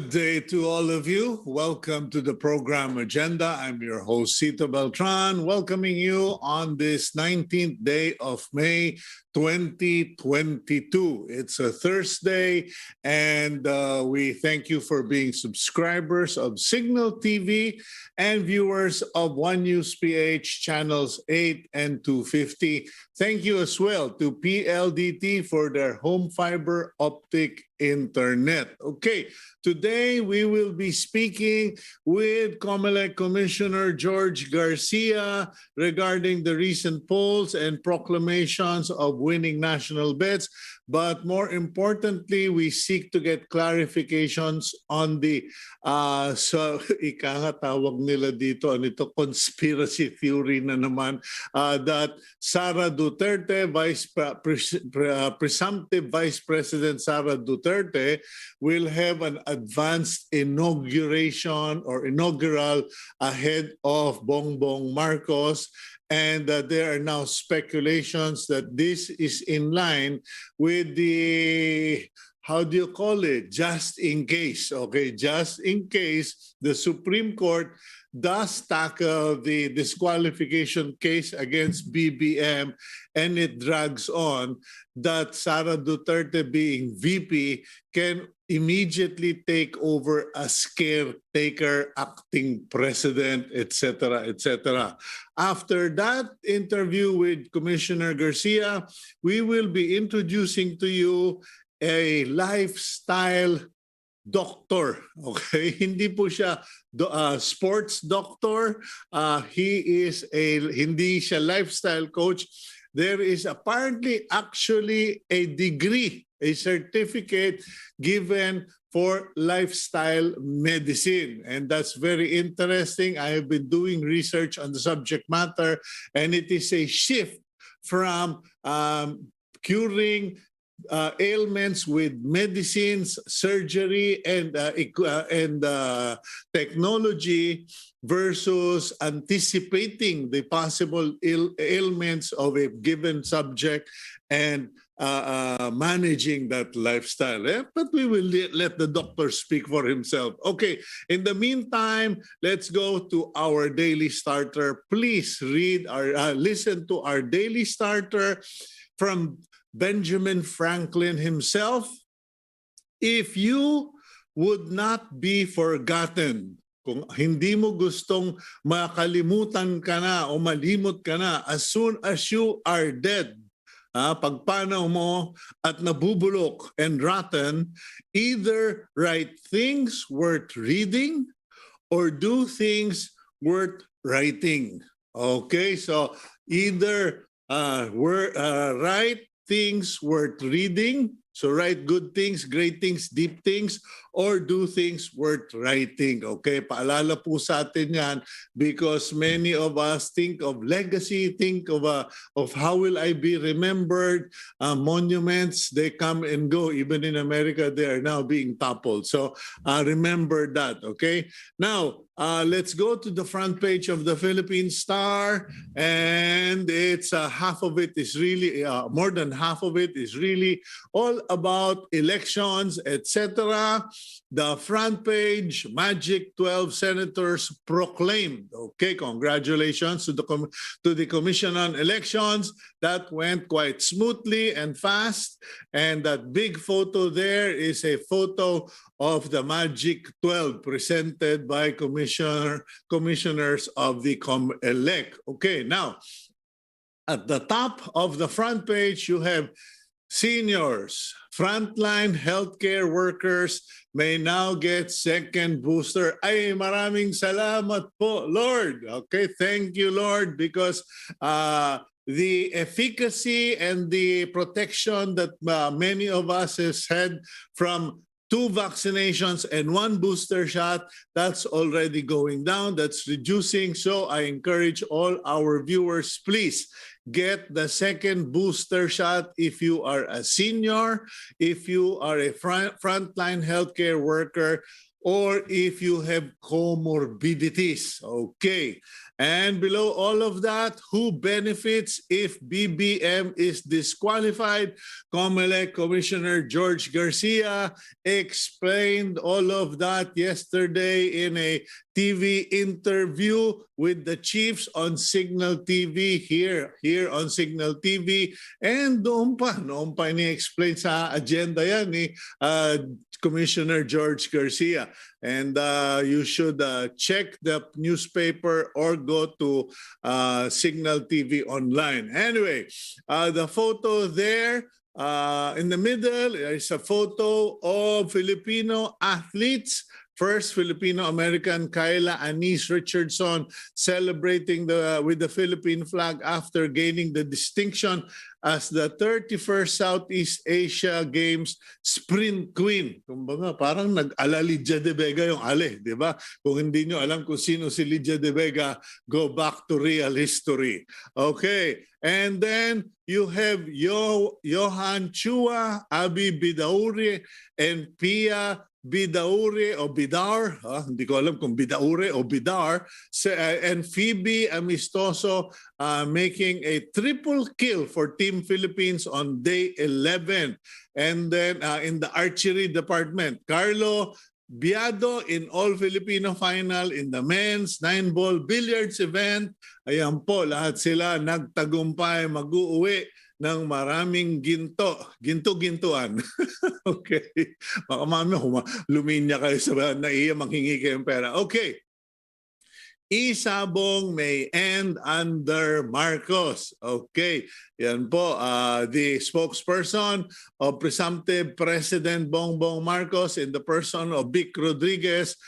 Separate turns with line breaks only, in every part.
Good day to all of you. Welcome to the program agenda. I'm your host, Cito Beltran, welcoming you on this 19th day of May 2022. It's a Thursday, and we thank you for being subscribers of Cignal TV and viewers of One News PH channels 8 and 250. Thank you as well to PLDT for their home fiber optic internet. Okay, today we will be speaking with COMELEC Commissioner George Garcia regarding the recent polls and proclamations of winning national bets. But more importantly, we seek to get clarifications on the, so ika nga tawag nila dito, ito conspiracy theory na naman, that Sara Duterte, presumptive Vice President Sara Duterte, will have an advanced inauguration or inaugural ahead of Bongbong Marcos. And there are now speculations that this is in line with the, how do you call it, just in case, okay, just in case the Supreme Court does tackle the disqualification case against BBM and it drags on, that Sara Duterte, being VP, can immediately take over as caretaker, acting president, etc., etc. After that interview with Commissioner Garcia, we will be introducing to you a lifestyle doctor. Okay, hindi po siya sports doctor. He is hindi siya lifestyle coach. There is apparently actually a degree, a certificate given for lifestyle medicine. And that's very interesting. I have been doing research on the subject matter, and it is a shift from curing ailments with medicines, surgery, and technology versus anticipating the possible ailments of a given subject and managing that lifestyle. But we will let the doctor speak for himself. Okay, in the meantime, let's go to our daily starter. Please read our listen to our daily starter from Benjamin Franklin himself. If you would not be forgotten, kung hindi mo gustong makalimutan ka na o malimot ka na as soon as you are dead, pagpanaw mo at nabubulok and rotten, either write things worth reading or do things worth writing. Okay, so either write things worth reading, so write good things, great things, deep things, or do things worth writing. Okay, paalala po sa atin yan because many of us think of legacy, think of how will I be remembered. Monuments, they come and go. Even in America, they are now being toppled. So remember that, okay? Now, let's go to the front page of the Philippine Star, and it's half of it is really, more than half of it is really all about elections, etc. The front page, Magic 12 senators proclaimed. Okay, congratulations to the Commission on Elections. That went quite smoothly and fast. And that big photo there is a photo of the Magic 12 presented by commissioners of the COMELEC. Okay, now, at the top of the front page, you have seniors, frontline healthcare workers may now get second booster. Ay, maraming salamat po, Lord. Okay, thank you, Lord, because the efficacy and the protection that many of us has had from 2 vaccinations and 1 booster shot, that's already going down, that's reducing. So I encourage all our viewers, please get the second booster shot if you are a senior, if you are a frontline healthcare worker, or if you have comorbidities. Okay. And below all of that, who benefits if BBM is disqualified? COMELEC Commissioner George Garcia explained all of that yesterday in a TV interview with the chiefs on Cignal TV here on Cignal TV. And noon pa ni-explain sa agenda yan ni Commissioner George Garcia. And you should check the newspaper or go to Cignal TV online. Anyway, the photo there in the middle is a photo of Filipino athletes. First, Filipino-American Kyla Anise Richardson celebrating with the Philippine flag after gaining the distinction as the 31st Southeast Asia Games Sprint Queen. Kumbaga, parang nag-ala Lydia De Vega yung ale, di ba? Kung hindi nyo alam kung sino si Lydia De Vega, go back to real history. Okay, and then you have Johann Chua, Abi Bidauri, and Pia Bidaure o Bidar, hindi ko alam kung Bidaure o Bidar, and Phoebe Amistoso making a triple kill for Team Philippines on day 11. And then in the archery department, Carlo Biado in all-Filipino final in the men's 9-ball billiards event. Ayan po, lahat sila nagtagumpay, mag-uuwi ng maraming ginto-gintuan. Okay. Baka mamaya luminya kayo sa naiya, manghingi kayong pera. Okay. Isabong may end under Marcos. Okay. Yan po, the spokesperson of presumptive President Bongbong Marcos in the person of Vic Rodriguez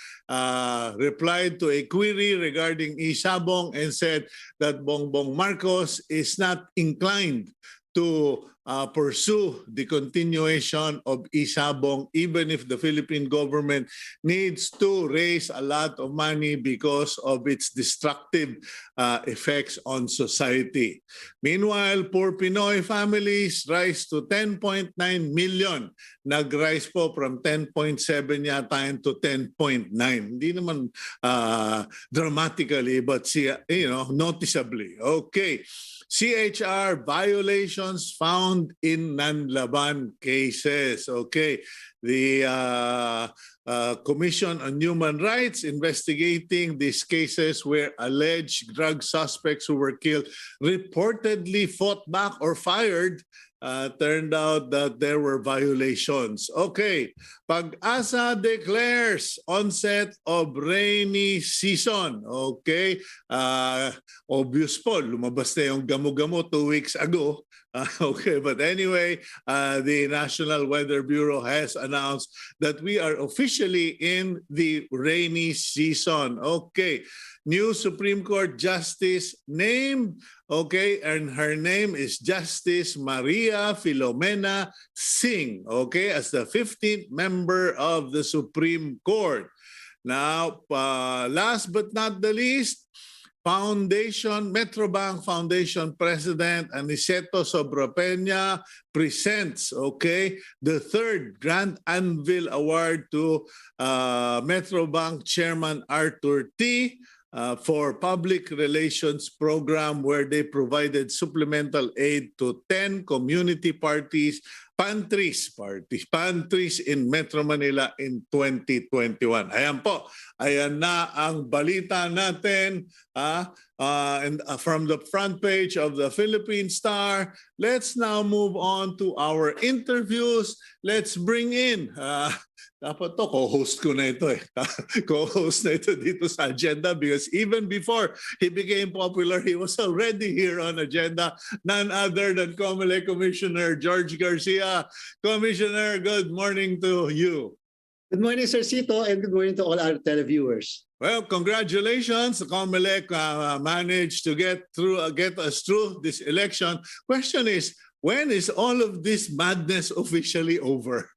replied to a query regarding Isabong and said that Bongbong Marcos is not inclined to pursue the continuation of Isabong even if the Philippine government needs to raise a lot of money because of its destructive effects on society. Meanwhile, poor Pinoy families rise to 10.9 million. Nag-rise po from 10.7 yata to 10.9. Hindi naman dramatically but noticeably. Okay. CHR violations found in non-laban cases. Okay, the Commission on Human Rights investigating these cases where alleged drug suspects who were killed reportedly fought back or fired. Turned out that there were violations. Okay, Pag-asa declares onset of rainy season. Okay, obvious po, lumabas na yung gamo-gamo 2 weeks ago. Okay, but anyway, the National Weather Bureau has announced that we are officially in the rainy season. Okay, new Supreme Court Justice named, okay, and her name is Justice Maria Filomena Singh, okay, as the 15th member of the Supreme Court. Now, last but not the least, Metrobank Foundation President Aniceto Sobropeña presents, okay, the 3rd Grand Anvil Award to Metrobank Chairman Arthur T. For public relations program where they provided supplemental aid to 10 community pantries in Metro Manila in 2021. Ayan po, ayan na ang balita natin and from the front page of the Philippine Star. Let's now move on to our interviews. Let's bring in dapat to, co-host ko na ito eh. Co-host na ito dito sa agenda because even before he became popular, he was already here on agenda. None other than COMELEC Commissioner George Garcia. Commissioner, good morning to you.
Good morning, Sir Cito, and good morning to all our televiewers.
Well, congratulations. COMELEC managed to get us through this election. Question is, when is all of this madness officially over?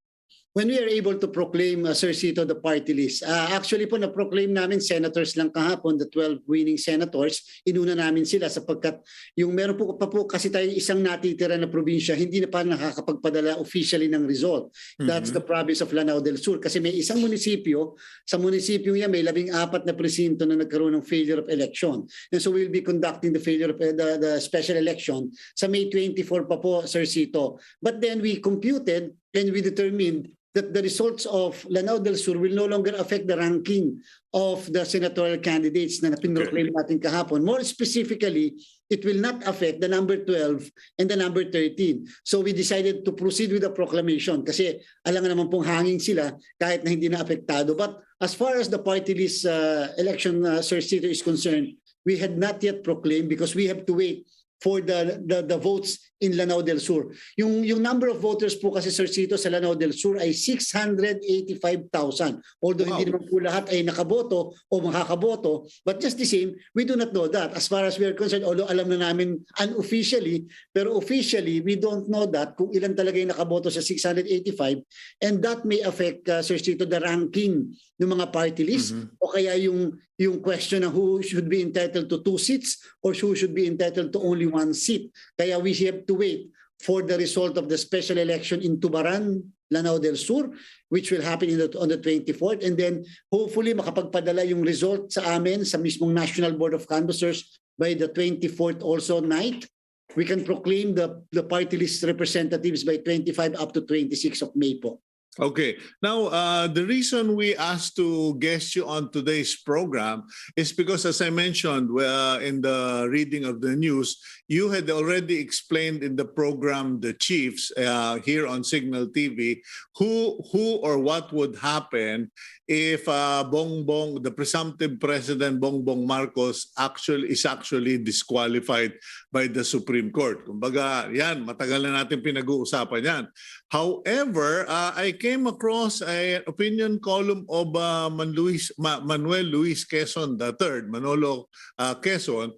when we are able to proclaim, Sir Cito, the party list, actually po na-proclaim namin senators lang kahapon, the 12 winning senators. Inuna namin sila sapagkat yung meron po pa po kasi tayo isang natitira na probinsya, hindi na pa nakakapagpadala officially ng result. That's the province of Lanao del Sur. Kasi may isang munisipyo, sa munisipyo yan may 14 na presinto na nagkaroon ng failure of election. And so we'll be conducting the failure of the special election sa May 24 pa po, Sir Cito. But then we computed and we determined that the results of Lanao del Sur will no longer affect the ranking of the senatorial candidates na pinroclaim natin kahapon. More specifically, it will not affect the number 12 and the number 13. So we decided to proceed with the proclamation kasi alam nga naman pong hanging sila kahit na hindi na apektado. But as far as the party list election, Sir Cito, is concerned, we had not yet proclaimed because we have to wait for the votes in Lanao del Sur. Yung number of voters po kasi, Sir Cito, sa Lanao del Sur ay 685,000. Although hindi naman po lahat ay nakaboto o makakaboto, but just the same, we do not know that. As far as we are concerned, although alam na namin unofficially, pero officially, we don't know that kung ilan talaga yung nakaboto sa 685, and that may affect, Sir Cito, the ranking ng mga party list o kaya yung question na who should be entitled to 2 seats or who should be entitled to only 1 seat. Kaya we have to wait for the result of the special election in Tubaran, Lanao del Sur, which will happen on the 24th. And then hopefully makapagpadala yung result sa amin sa mismong National Board of Canvassers by the 24th also night. We can proclaim the party list representatives by 25 up to 26 of May po.
Okay. Now, the reason we asked to guest you on today's program is because, as I mentioned in the reading of the news, you had already explained in the program The Chiefs here on Cignal TV who or what would happen if the presumptive President Bongbong Marcos is actually disqualified by the Supreme Court. Kumbaga, yan, matagal na natin pinag-uusapan yan. However, I came across an opinion column of Manuel Luis Quezon III, Manolo Quezon,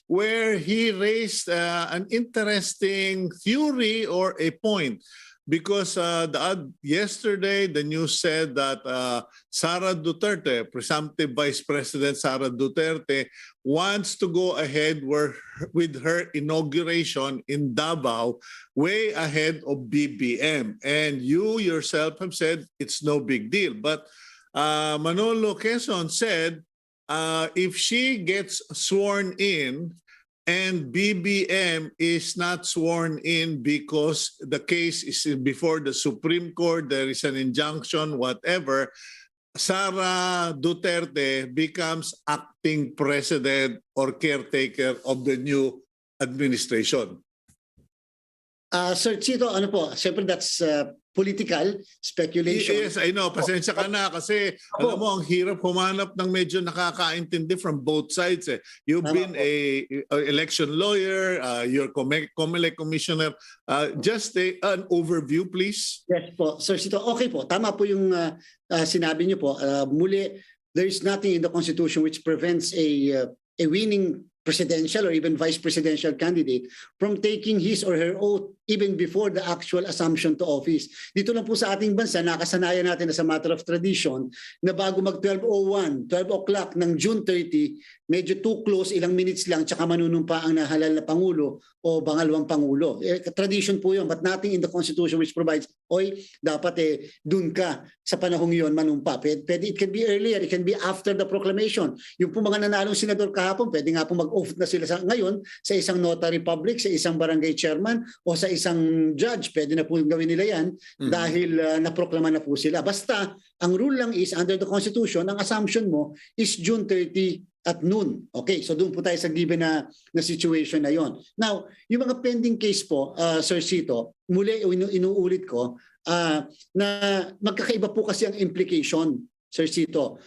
where he raised an interesting theory or a point. Because yesterday, the news said that Sara Duterte, presumptive Vice President Sara Duterte, wants to go ahead with her inauguration in Davao way ahead of BBM. And you yourself have said it's no big deal. But Manolo Quezon said if she gets sworn in, and BBM is not sworn in because the case is before the Supreme Court, there is an injunction, whatever, Sara Duterte becomes acting president or caretaker of the new administration.
Sir Cito, ano po, siyempre that's political speculation.
Yes, I know. Pasensya ka na kasi alam mo, ang hirap humanap ng medyo nakakaintindi from both sides. You've been a election lawyer, you're COMELEC Commissioner. Just an overview, please.
Yes po. Sir Cito, okay po. Tama po yung sinabi niyo po. Muli, there is nothing in the Constitution which prevents a winning presidential or even vice presidential candidate from taking his or her oath even before the actual assumption to office. Dito lang po sa ating bansa, nakasanayan natin as a matter of tradition na bago mag 12:01, 12 o'clock ng June 30, medyo too close, ilang minutes lang, tsaka manunumpa ang nahalal na Pangulo o bangalawang Pangulo. Tradition po yun, but nothing in the Constitution which provides, dapat dun ka sa panahong yun manumpa. Pwede, it can be earlier, it can be after the proclamation. Yung po mga nanalong senador kahapon, pwede nga po mag-oath na sila ngayon sa isang notary public, sa isang barangay chairman o sa isang judge. Pwede na po gawin nila yan dahil naproklama na po sila. Basta, ang rule lang is under the Constitution, ang assumption mo is June 30 at noon. Okay, so doon po tayo sa given na situation na yon. Now, yung mga pending case po, Sir Cito, muli inuulit ko, na magkakaiba po kasi ang implication, Sir Cito.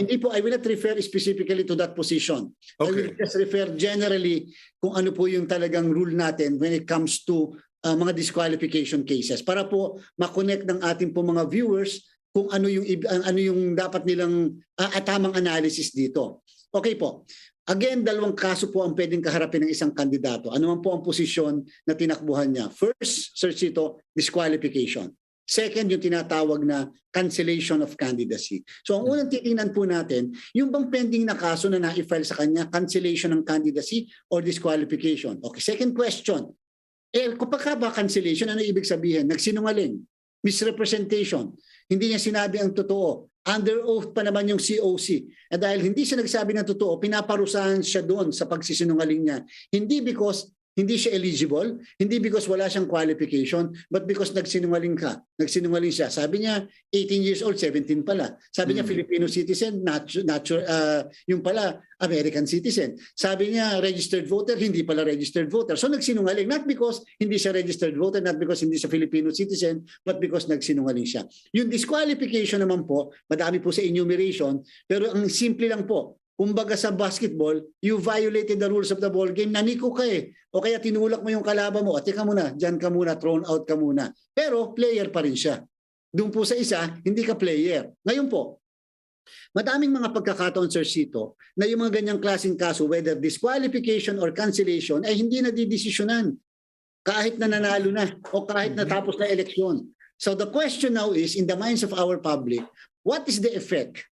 Hindi po, I will not refer specifically to that position. Okay. I will just refer generally kung ano po yung talagang rule natin when it comes to mga disqualification cases. Para po makonect ng ating po mga viewers kung ano yung dapat nilang tamang analysis dito. Okay po. Again, dalawang kaso po ang pwedeng kaharapin ng isang kandidato. Ano man po ang posisyon na tinakbuhan niya? First, Sir Cito, disqualification. Second, yung tinatawag na cancellation of candidacy. So ang unang titingnan po natin, yung bang pending na kaso na na-file sa kanya, cancellation ng candidacy or disqualification. Okay, second question. Kapag ba cancellation, ano ibig sabihin? Nagsinungaling, misrepresentation, hindi niya sinabi ang totoo. Under oath pa naman yung COC. At dahil hindi siya nagsabi ng totoo, pinaparusahan siya doon sa pagsisinungaling niya. Hindi because hindi siya eligible, hindi because wala siyang qualification, but because nagsinungaling siya. Sabi niya, 18 years old, 17 pala. Sabi niya, Filipino citizen, yung pala, American citizen. Sabi niya, registered voter, hindi pala registered voter. So nagsinungaling, not because hindi siya registered voter, not because hindi siya Filipino citizen, but because nagsinungaling siya. Yung disqualification naman po, madami po sa enumeration, pero ang simple lang po, kumbaga sa basketball, you violated the rules of the ball game, naniko ka eh. O kaya tinulak mo yung kalaban mo, teka muna, dyan ka muna, thrown out ka muna. Pero player pa rin siya. Doon po sa isa, hindi ka player. Ngayon po, madaming mga pagkakataon, Sir Cito, na yung mga ganyang klaseng kaso, whether disqualification or cancellation, ay hindi na didesisyonan. Kahit na nanalo na o kahit natapos na eleksyon. So the question now is, in the minds of our public, what is the effect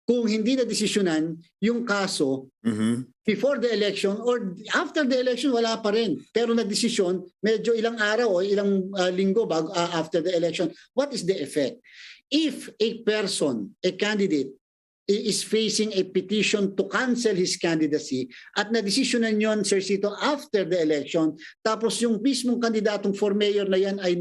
kung hindi na desisyonan yung kaso before the election or after the election, wala pa rin. Pero na-desisyon, medyo ilang araw o ilang linggo bago after the election. What is the effect? If a person, a candidate, is facing a petition to cancel his candidacy at na-desisyonan yon, Sir Cito, after the election, tapos yung mismong kandidatong for mayor na yan ay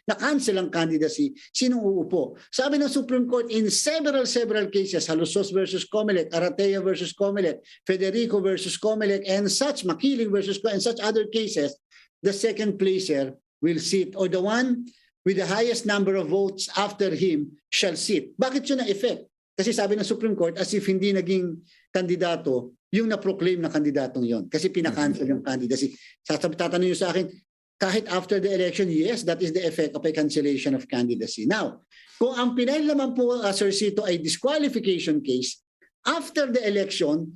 na-cancel ang candidacy, sinong uupo? Sabi ng Supreme Court in several cases, Halusos versus COMELEC, Aratea versus COMELEC, Federico versus COMELEC, and such, Makiling versus COMELEC, and such other cases, the second placer will sit, or the one with the highest number of votes after him shall sit. Bakit yun ang effect? Kasi sabi ng Supreme Court, as if hindi naging kandidato yung na-proclaim na kandidatong yon. Kasi pinakancel yung candidacy. Tatanong nyo sa akin, kahit after the election, yes, that is the effect of a cancellation of candidacy. Now, kung ang pinail naman po, Sir Cito, ay disqualification case, after the election,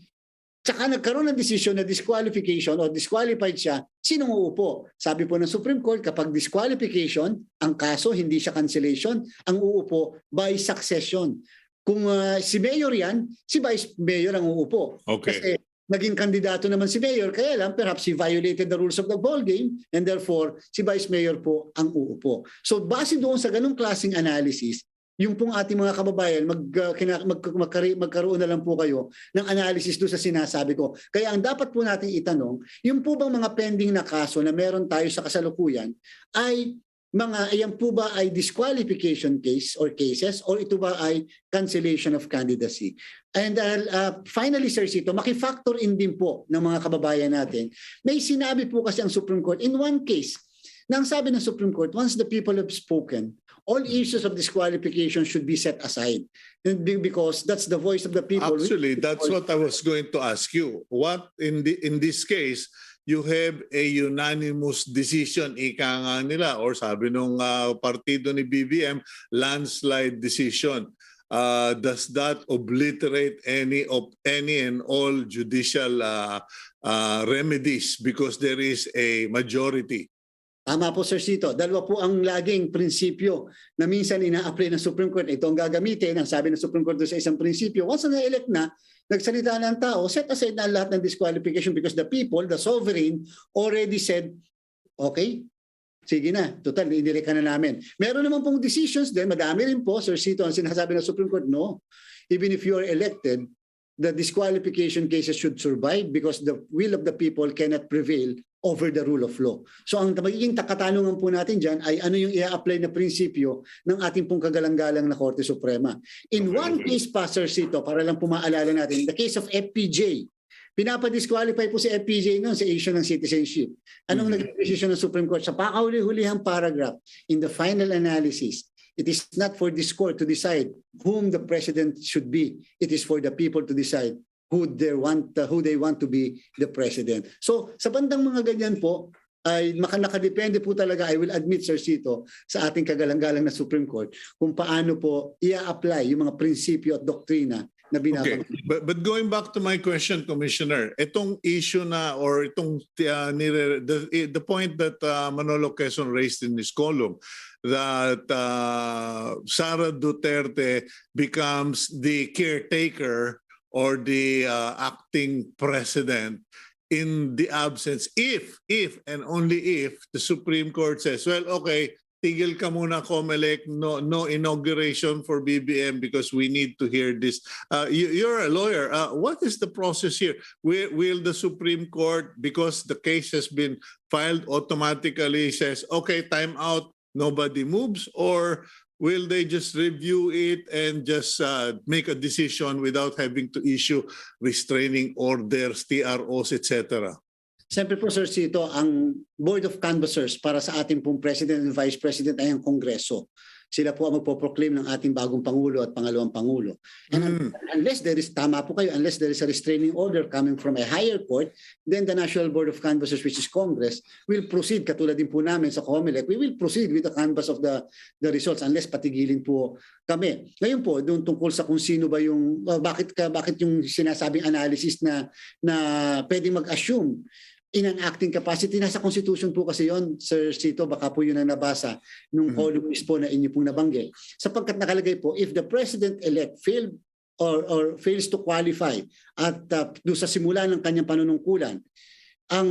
tsaka nagkaroon ng desisyon na disqualification o disqualified siya, sinong uupo? Sabi po ng Supreme Court, kapag disqualification, ang kaso, hindi siya cancellation, ang uupo by succession. Kung si Mayor yan, si Vice Mayor ang uupo.
Okay.
Kasi naging kandidato naman si Mayor, kaya lang perhaps he violated the rules of the ball game and therefore si Vice Mayor po ang uupo. So base doon sa ganung klaseng analysis, yung pong ating mga kababayan, magkaroon na lang po kayo ng analysis doon sa sinasabi ko. Kaya ang dapat po natin itanong, yung po bang mga pending na kaso na meron tayo sa kasalukuyan ay ayan po ba ay disqualification case or cases or ito ba ay cancellation of candidacy? And finally, Sir Cito, maki-factor in din po ng mga kababayan natin. May sinabi po kasi ang Supreme Court in one case, nang sabi ng Supreme Court, once the people have spoken, all issues of disqualification should be set aside. Because that's the voice of the people.
Actually, that's what I was going to ask you. What in this case, you have a unanimous decision, ika nga nila, or sabi nung partido ni BBM, landslide decision. Does that obliterate any and all judicial remedies because there is a majority?
Tama po, Sir Cito. Dalawa po ang laging prinsipyo na minsan ina-apply ng Supreme Court. Ito ang gagamitin, ang sabi ng Supreme Court sa isang prinsipyo. Once na-elect na, nagsalita ng tao, set aside na lahat ng disqualification because the people, the sovereign, already said, okay, sige na, total, indirect ka na namin. Meron naman pong decisions din, madami rin po, Sir Cito, ang sinasabi ng Supreme Court, no. Even if you are elected, the disqualification cases should survive because the will of the people cannot prevail over the rule of law. So ang magiging katanungan po natin dyan ay ano yung i-apply na prinsipyo ng ating pong kagalang-galang na Korte Suprema. In one case pa, Sir Cito, para lang pumaalala natin, the case of FPJ, pinapa-disqualify po si FPJ noon sa issue ng citizenship. Anong naging decision ng Supreme Court? Sa pakahuli-hulihang paragraph, in the final analysis, it is not for this court to decide whom the president should be. It is for the people to decide who they want to be the president. So sa bandang mga ganyan po, ay nakadepende po talaga, I will admit, Sir Cito, sa ating kagalang-galang na Supreme Court kung paano po i-apply yung mga prinsipyo at doktrina na
Okay,
binabanggit.
but going back to my question, Commissioner, itong issue na or itong the point that Manolo Quezon raised in his column that Sara Duterte becomes the caretaker or the acting president in the absence if and only if the Supreme Court says, well, okay, tigil ka muna COMELEC, no inauguration for BBM because we need to hear this. You're a lawyer. What is the process here? Will the Supreme Court, because the case has been filed, automatically says, okay, time out, nobody moves? Or will they just review it and just make a decision without having to issue restraining orders, TROs, etc.?
Siyempre po, Sir Cito, ang Board of Canvassers para sa ating pong President and Vice President ay ang Kongreso. Sila po ang magpo-proclaim ng ating bagong Pangulo at Pangalawang Pangulo. And unless there is, tama po kayo, unless there is a restraining order coming from a higher court, then the National Board of Canvassers, which is Congress, will proceed, katulad din po namin sa COMELEC, we will proceed with the canvass of the results unless patigilin po kami. Ngayon po, doon tungkol sa kung sino ba yung, bakit yung sinasabing analysis na pwedeng mag-assume in an acting capacity. Nasa Constitution po kasi yon, Sir Cito, baka po yun ang nabasa nung columnist po na inyo pong nabanggit. Sapagkat nakalagay po, if the President-elect failed or fails to qualify at doon sa simula ng kanyang panunungkulan, ang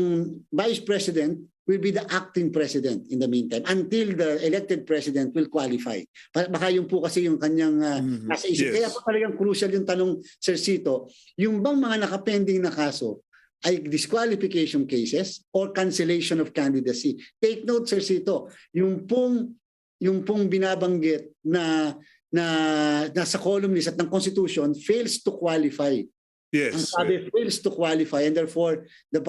Vice President will be the acting President in the meantime until the elected President will qualify. Baka yun po kasi yung kanyang nasa isip. Kaya po talagang crucial yung tanong, Sir Cito, yung bang mga nakapending na kaso ay disqualification cases or cancellation of candidacy. Take note, Sir Cito, yung pong binabanggit na sa columnist at ng Constitution fails to qualify.
Yes.
Ang sabi fails to qualify, and therefore the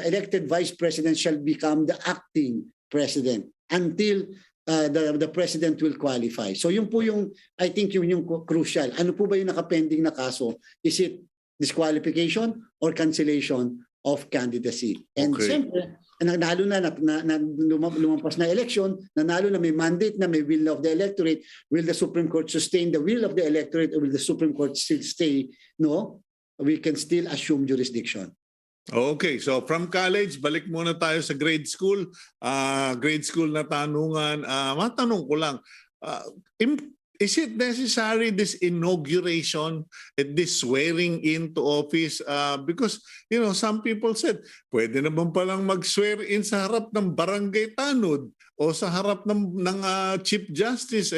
elected Vice President shall become the acting President until the President will qualify. So yun po yung, I think yung crucial. Ano po ba yung nakapending na kaso? Is it disqualification or cancellation of candidacy? And siyempre, nanalo na lumampas na election, nanalo na may mandate na may will of the electorate, will the Supreme Court sustain the will of the electorate or will the Supreme Court still stay? No, we can still assume jurisdiction.
Okay, so from college, balik muna tayo sa grade school. Grade school na tanungan. Matanong ko lang, is it necessary this inauguration and this swearing into office? Because, you know, some people said, pwede naman palang mag-swear in sa harap ng barangay tanod o sa harap ng Chief Justice.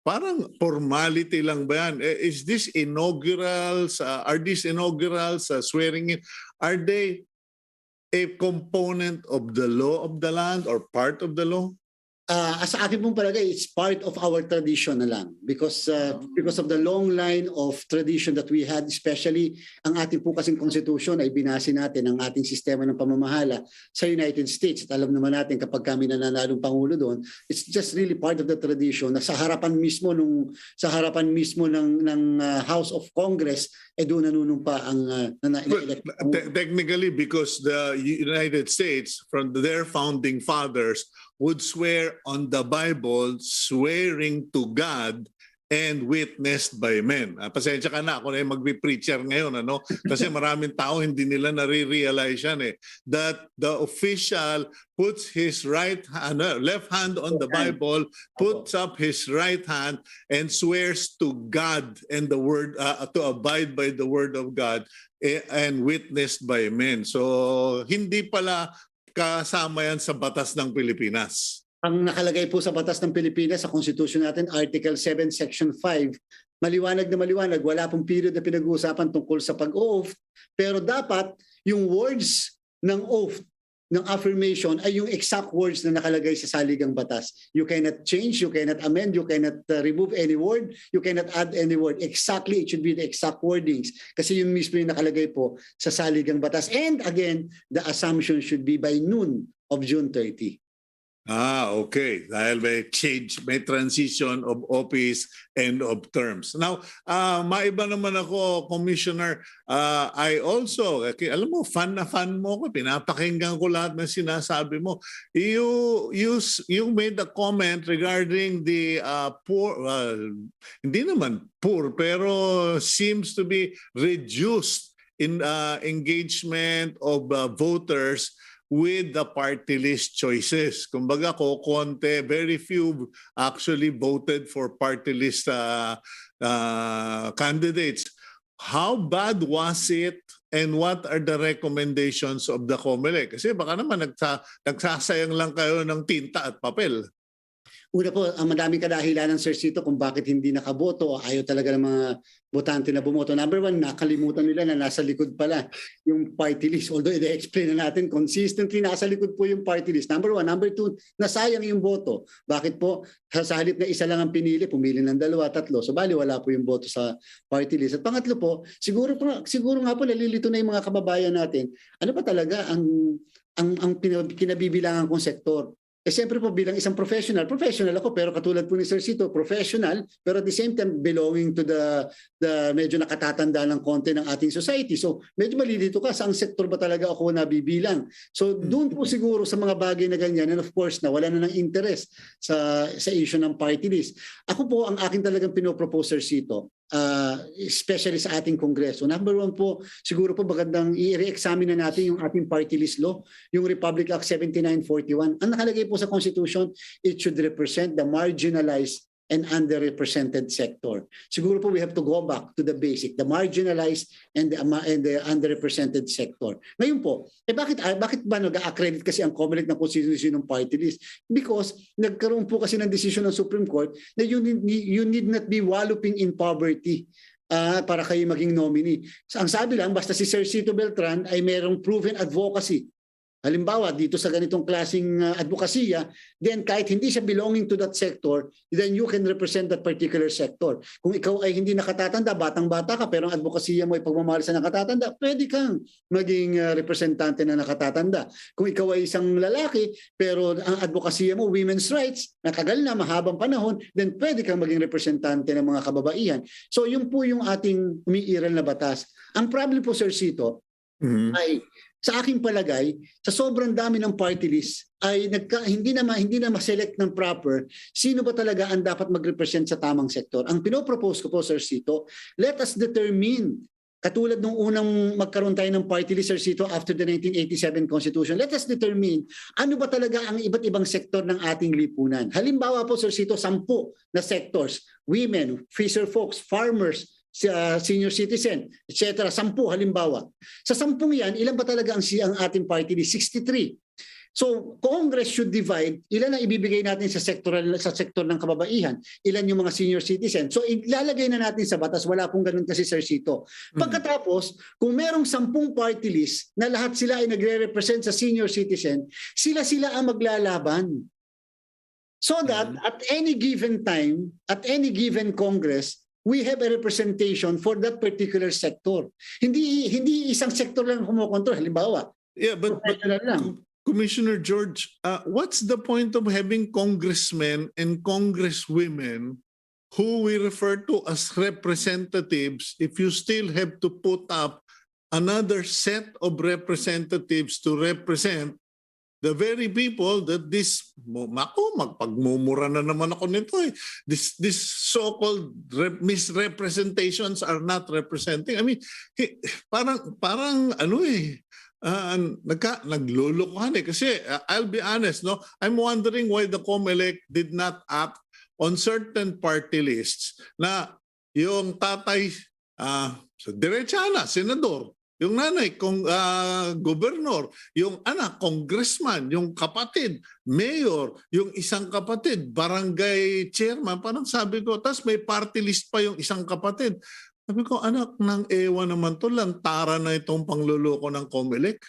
Parang formality lang ba yan? Is this inaugurals, are these inaugurals, swearing in, are they a component of the law of the land or part of the law?
Sa akin pong palagay, it's part of our tradition na lang because of the long line of tradition that we had, especially ang ating po kasing Constitution ay binase natin ang ating sistema ng pamamahala sa United States. At alam naman natin kapag kami nananalong Pangulo doon, it's just really part of the tradition na sa harapan mismo ng House of Congress doon nanunumpa ang
technically, because the United States, from their founding fathers, would swear on the Bible, swearing to God and witnessed by men. Pasensya ka na, ako na yung magbe-preacher ngayon, ano? Kasi maraming tao hindi nila nare-realize yan that the official puts his left hand on the Bible, puts up his right hand, and swears to God and the word, to abide by the word of God and witnessed by men. So hindi pala kasama yan sa batas ng Pilipinas.
Ang nakalagay po sa batas ng Pilipinas, sa Constitution natin, Article 7, Section 5, maliwanag na maliwanag, wala pong period na pinag-uusapan tungkol sa pag-oath, pero dapat yung words ng oath, ng affirmation, ay yung exact words na nakalagay sa saligang batas. You cannot change, you cannot amend, you cannot remove any word, you cannot add any word. Exactly, it should be the exact wordings. Kasi yun mismo yung nakalagay po sa saligang batas. And again, the assumption should be by noon of June 30.
Okay. Dahil may change, may transition of office and of terms. Now, maiba naman ako, Commissioner. I also, alam mo, fan na fan mo ko. Pinapakinggan ko lahat ng sinasabi mo. You made a comment regarding the poor, hindi naman poor, pero seems to be reduced in engagement of voters with the party list choices. Kumbaga konti, very few actually voted for party list candidates. How bad was it and what are the recommendations of the COMELEC? Kasi baka naman nagsasayang lang kayo ng tinta at papel.
Una po, madaming kadahilanan, Sir Cito, kung bakit hindi nakaboto o ayaw talaga ng mga botante na bumoto. Number one, nakalimutan nila na nasa likod pala yung party list. Although i-explain na natin, consistently nasa likod po yung party list. Number one. Number two, nasayang yung boto. Bakit po? Sa halip na isa lang ang pinili, pumili ng 2, 3. So bali, wala po yung boto sa party list. At pangatlo po, siguro nga po nalilito na yung mga kababayan natin. Ano ba talaga ang kinabibilangan kong sektor? Siyempre po bilang isang professional ako pero katulad po ni Sir Cito, professional pero at the same time belonging to the medyo nakatatanda ng konti ng ating society. So medyo malilito ka saang sektor ba talaga ako nabibilang. So doon po siguro sa mga bagay na ganyan and of course na wala na ng interest sa issue ng party list. Ako po ang akin talagang pinopropose, Sir Cito, especially sa ating Kongreso. Number one po, siguro po magandang i-re-examine na natin yung ating party list law, yung Republic Act 7941. Ang nakalagay po sa Constitution, it should represent the marginalized and underrepresented sector. Siguro po we have to go back to the basic, the marginalized and the underrepresented sector. Ngayon po, bakit ba nag-accredit kasi ang COMELEC ng constitution ng party list? Because nagkaroon po kasi ng decision ng Supreme Court na you need not be wallowing in poverty para kayo maging nominee. So, ang sabi lang, basta si Sir Cito Beltran ay merong proven advocacy. Halimbawa, dito sa ganitong klaseng advokasya, then kahit hindi siya belonging to that sector, then you can represent that particular sector. Kung ikaw ay hindi nakatatanda, batang-bata ka, pero ang advokasya mo ay pagmamahal sa nakatatanda, pwede kang maging representante na nakatatanda. Kung ikaw ay isang lalaki, pero ang advokasya mo, women's rights, natagal na, mahabang panahon, then pwede kang maging representante ng mga kababaihan. So yun po yung ating umiiral na batas. Ang problem po, Sir Cito, ay sa aking palagay, sa sobrang dami ng party list ay hindi na ma-select ng proper sino ba talaga ang dapat mag-represent sa tamang sektor. Ang pinopropose ko po, Sir Cito, let us determine, katulad nung unang magkaroon tayo ng party list, Sir Cito, after the 1987 Constitution, let us determine ano ba talaga ang iba't ibang sektor ng ating lipunan. Halimbawa po, Sir Cito, 10 na sectors, women, fisher folks, farmers, senior citizen, etc. 10 halimbawa. Sa 10 yan, ilan ba talaga ang ating party list? 63. So, Congress should divide ilan ang ibibigay natin sa sektor ng kababaihan, ilan yung mga senior citizen. So, ilalagay na natin sa batas, wala pong ganun kasi, Sir Cito. Pagkatapos, kung merong 10 party list na lahat sila ay nagre-represent sa senior citizen, sila ang maglalaban. So that at any given time, at any given Congress, we have a representation for that particular sector. Hindi isang sector lang kumokontrol. Halimbawa,
but Commissioner George, what's the point of having congressmen and congresswomen who we refer to as representatives if you still have to put up another set of representatives to represent the very people that magpagmumura na naman ako nito eh. This so-called misrepresentations are not representing. I mean, parang ano eh, naglulukuhan eh. Kasi I'll be honest, no, I'm wondering why the COMELEC did not act on certain party lists na yung tatay, diretsana, senador, yung nanay, gobernador, yung anak, congressman, yung kapatid, mayor, yung isang kapatid, barangay chairman, parang sabi ko, tapos may party list pa yung isang kapatid. Sabi ko, anak ng ewan naman to, lantara na itong pangluloko ng COMELEC.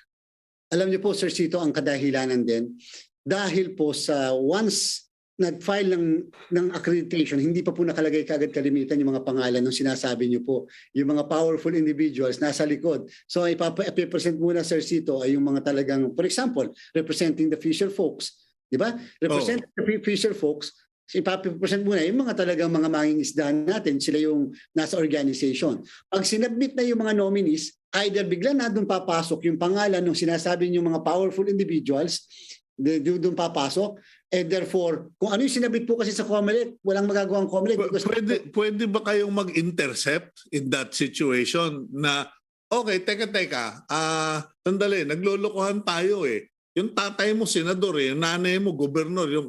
Alam niyo po, Sir Cito, ang kadahilanan din, dahil po sa once nag-file ng accreditation, hindi pa po nakalagay kaagad kalimitan yung mga pangalan ng sinasabi niyo po. Yung mga powerful individuals nasa likod. So ipapresent muna, Sir Cito, ay yung mga talagang, for example, representing the fisher folks, Di ba? Representative Fisher folks, ipapresent muna yung mga talagang mga mangingisda natin, sila yung nasa organization. Pag sinabmit na yung mga nominees, either bigla na doon papasok yung pangalan ng sinasabi yung mga powerful individuals, doon papasok, and therefore, kung ano yung sinabit po kasi sa COMELEC, walang magagawa ang COMELEC.
Pwede ba kayong mag-intercept in that situation na, okay, teka, sandali, naglolokohan tayo eh. Yung tatay mo, senador eh, yung nanay mo, gobernador, yung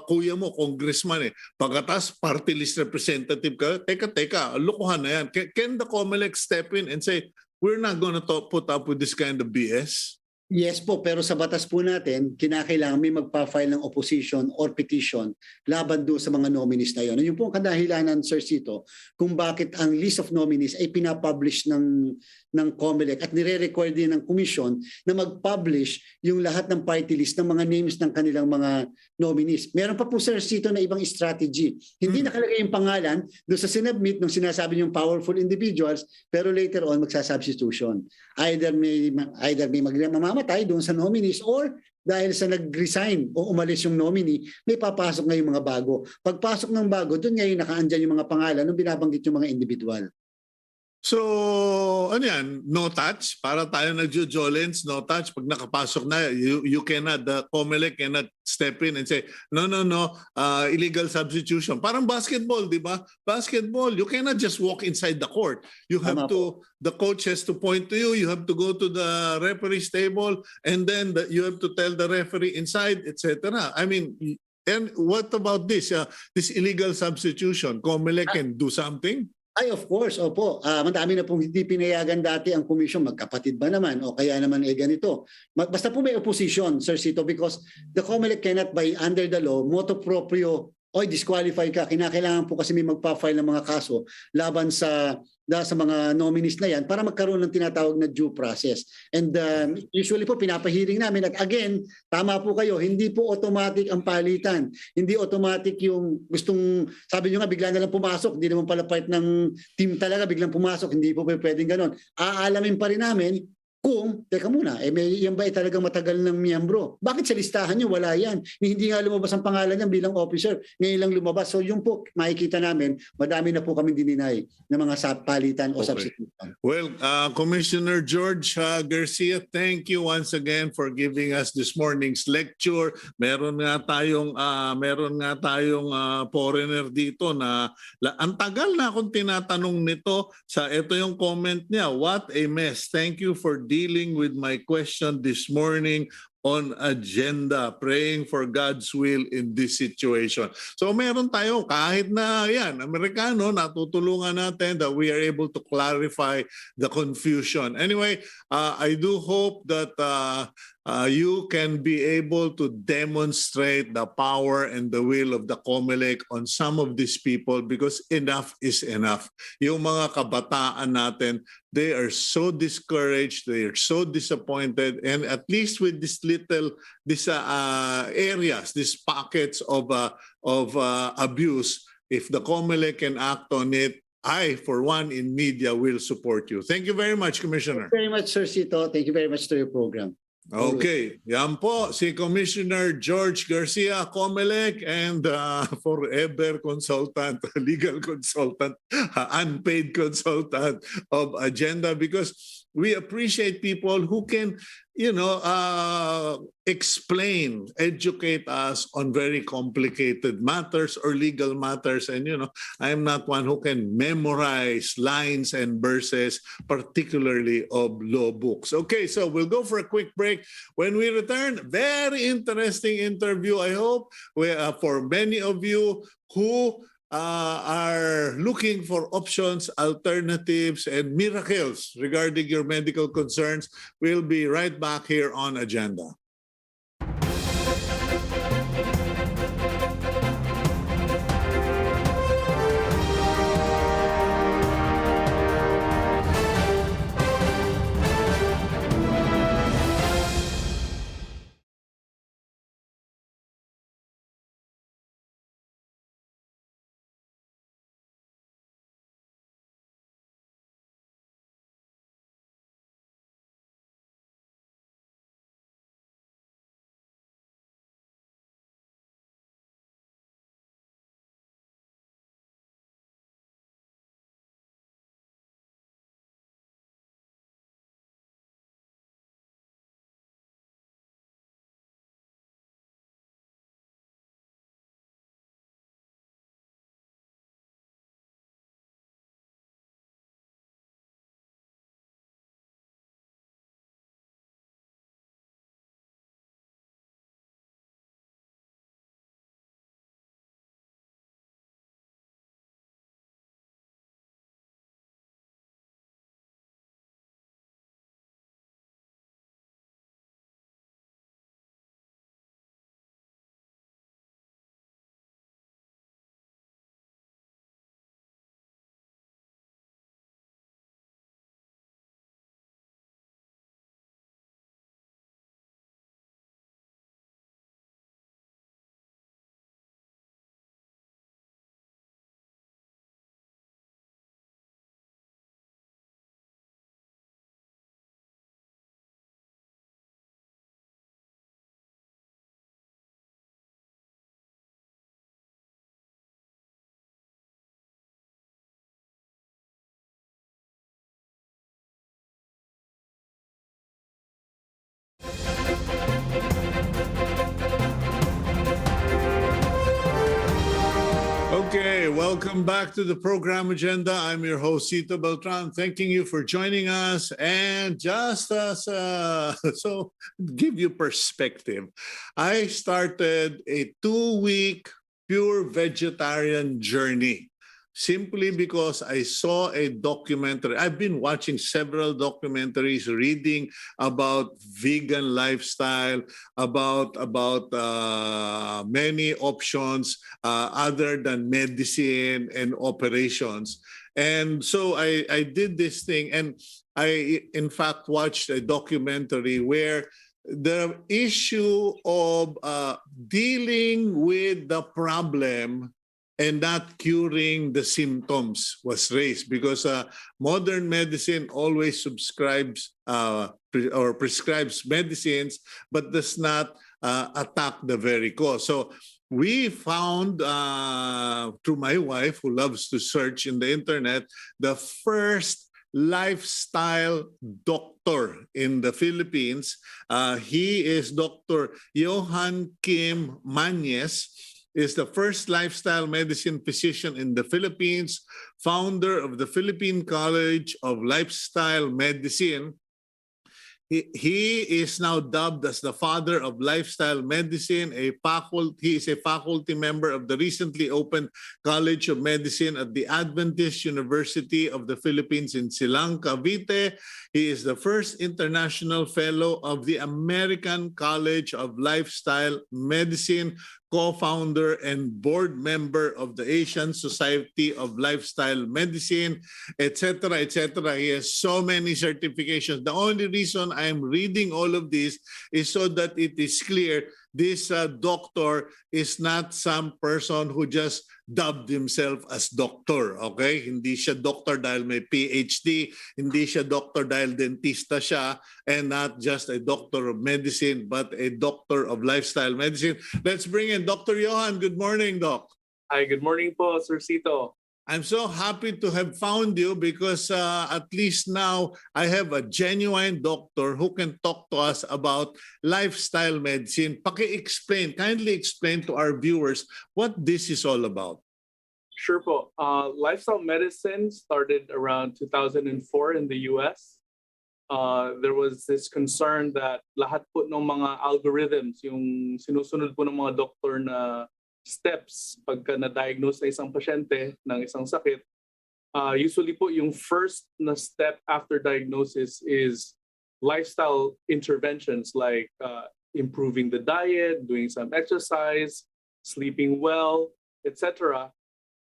kuya mo, congressman eh. Pagkatas, party list representative ka, teka, lokohan na yan. Can the COMELEC step in and say, we're not gonna put up with this kind of BS?
Yes po, pero sa batas po natin, kinakailangan may magpa-file ng opposition or petition laban doon sa mga nominees na yun. Yun po ang kadahilanan, Sir Cito, kung bakit ang list of nominees ay pinapublish ng COMELEC at nire-require din ng Commission na mag-publish yung lahat ng party list ng mga names ng kanilang mga nominees. Meron pa po, Sir Cito, na ibang strategy. Hindi nakalagay yung pangalan doon sa sinabmit ng sinasabi yung powerful individuals, pero later on magsasubstitution. Either may mamamatay doon sa nominees or dahil sa nag-resign o umalis yung nominee, may papasok na yung mga bago. Pagpasok ng bago, doon ngayon nakaandyan yung mga pangalan nung binabanggit yung mga individual.
So, ano yan? No touch? Para tayo nagjo-jolens, no touch. Pag nakapasok na, you cannot, the COMELEC cannot step in and say, no, illegal substitution. Parang basketball, di ba? Basketball, you cannot just walk inside the court. You have the coach has to point to you, you have to go to the referee's table, and then you have to tell the referee inside, etc. I mean, and what about this? This illegal substitution, COMELEC can do something?
Ay, of course, opo. Madami na pong hindi pinayagan dati ang komisyon, magkapatid ba naman o kaya naman ganito. Basta po may opposition, Sir Cito, because the COMELEC cannot by under the law, motu proprio, disqualify ka. Kinakailangan po kasi may magpa-file ng mga kaso laban sa mga nominees na yan para magkaroon ng tinatawag na due process. And usually po pinapahiring namin at again, tama po kayo, hindi po automatic ang palitan. Hindi automatic yung gustong, sabi nyo nga bigla na lang pumasok, hindi naman pala part ng team talaga, biglang pumasok, hindi po pwedeng ganon. Aalamin pa rin namin kung, teka muna, yan ba talagang matagal ng miyembro? Bakit sa listahan nyo wala yan? Hindi nga lumabas ang pangalan niya bilang officer. Ngayon lang lumabas. So yung po, makikita namin, madami na po kami dininay ng mga palitan o substitution.
Well, Commissioner George Garcia, thank you once again for giving us this morning's lecture. Meron nga tayong foreigner dito na ang tagal na akong tinatanong nito ito yung comment niya. What a mess. Thank you for dealing with my question this morning on agenda, praying for God's will in this situation. So meron tayo, kahit na yan, Amerikano, natutulungan natin that we are able to clarify the confusion. Anyway, I do hope that you can be able to demonstrate the power and the will of the COMELEC on some of these people because enough is enough. Yung mga kabataan natin, they are so discouraged, they are so disappointed, and at least with these areas, these pockets of abuse, if the COMELEC can act on it, I, for one, in media, will support you. Thank you very much, Commissioner.
Thank you very much, Sir Cito. Thank you very much to your program.
Okay, yan po si Commissioner George Garcia, COMELEC, and forever consultant, legal consultant, unpaid consultant of agenda, because we appreciate people who can, explain, educate us on very complicated matters or legal matters. And, I am not one who can memorize lines and verses, particularly of law books. Okay, so we'll go for a quick break. When we return, very interesting interview, I hope, for many of you who are looking for options, alternatives, and miracles regarding your medical concerns. We'll be right back here on Agenda. Okay, welcome back to the program agenda. I'm your host, Cito Beltran, thanking you for joining us. And just as so give you perspective, I started a 2-week pure vegetarian journey simply because I saw a documentary. I've been watching several documentaries, reading about vegan lifestyle, about many options other than medicine and operations. And so I did this thing, and I, in fact, watched a documentary where the issue of dealing with the problem and not curing the symptoms was raised, because modern medicine always subscribes or prescribes medicines but does not attack the very cause. So we found, through my wife, who loves to search in the internet, the first lifestyle doctor in the Philippines. He is Dr. Johann Kim Mañez, is the first lifestyle medicine physician in the Philippines, founder of the Philippine College of Lifestyle Medicine. He is now dubbed as the father of lifestyle medicine. He is a faculty member of the recently opened College of Medicine at the Adventist University of the Philippines in Silang, Cavite. He is the first international fellow of the American College of Lifestyle Medicine, co-founder and board member of the Asian Society of Lifestyle Medicine, etc., etc. He has so many certifications. The only reason I'm reading all of this is so that it is clear this doctor is not some person who just dubbed himself as doctor, okay? Hindi siya doctor dahil may PhD, hindi siya doctor dahil dentista siya, and not just a doctor of medicine, but a doctor of lifestyle medicine. Let's bring in Dr. Johann. Good morning, Doc.
Hi, good morning po, Sir Cito.
I'm so happy to have found you because at least now I have a genuine doctor who can talk to us about lifestyle medicine. Kindly explain to our viewers what this is all about.
Sure po. Lifestyle medicine started around 2004 in the US. There was this concern that lahat po ng mga algorithms, yung sinusunod po ng mga doktor na steps pagka na-diagnose na isang pasyente ng isang sakit, usually po yung first na step after diagnosis is lifestyle interventions like improving the diet, doing some exercise, sleeping well, etc.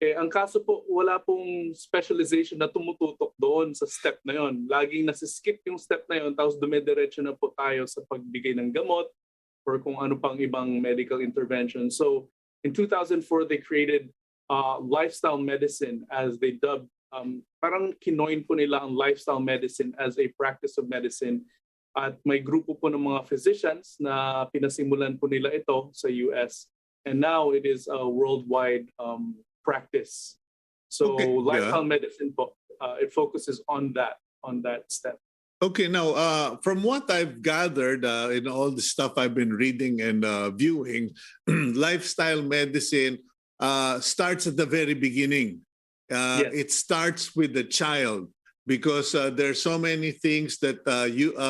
Ang kaso po, wala pong specialization na tumututok doon sa step na yon. Laging nasiskip yung step na yon, tapos dumidiretso na po tayo sa pagbigay ng gamot or kung ano pang ibang medical intervention. So in 2004, they created lifestyle medicine, as they dubbed, parang kinoin po nila ang lifestyle medicine as a practice of medicine. At may grupo po ng mga physicians na pinasimulan po nila ito sa US. And now it is a worldwide practice. So
Okay,
lifestyle medicine po, it focuses on that step.
Okay, now from what I've gathered in all the stuff I've been reading and viewing, lifestyle medicine starts at the very beginning.
Yes.
It starts with the child, because there's so many things that